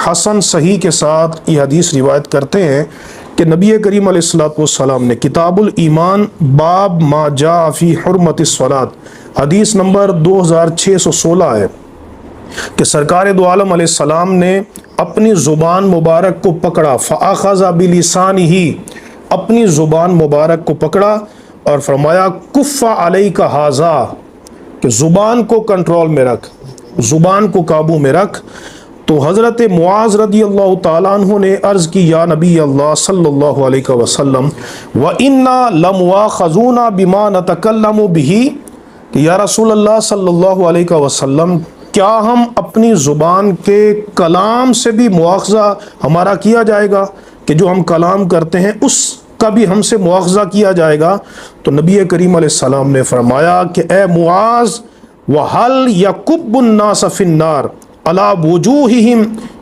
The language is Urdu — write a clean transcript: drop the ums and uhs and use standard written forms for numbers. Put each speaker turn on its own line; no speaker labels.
حسن صحیح کے ساتھ یہ حدیث روایت کرتے ہیں کہ نبی کریم علیہ الصلوۃ والسلام نے کتاب الایمان باب ما جاء فی حرمت الصلاۃ حدیث نمبر 2616 ہے کہ سرکار دو عالم علیہ السلام نے اپنی زبان مبارک کو پکڑا، فاخذ بلسانہ، اپنی زبان مبارک کو پکڑا اور فرمایا کف علیک ھذا، کہ زبان کو کنٹرول میں رکھ، زبان کو قابو میں رکھ۔ تو حضرت معاذ رضی اللہ تعالیٰ عنہ نے عرض کی یا نبی اللہ صلی اللہ علیہ وسلم وَإِنَّا لَمُؤَاخَذُونَ بِمَا نَتَكَلَّمُ بِهِ، کہ یا رسول اللہ صلی اللہ علیہ وسلم کیا ہم اپنی زبان کے کلام سے بھی مواخذہ ہمارا کیا جائے گا، کہ جو ہم کلام کرتے ہیں اس کا بھی ہم سے مواخذہ کیا جائے گا؟ تو نبی کریم علیہ السلام نے فرمایا کہ اے معاذ وَهَلْ يَكُبُّ النَّاسَ فِي النَّارِ عَلَى وُجُوهِهِمْ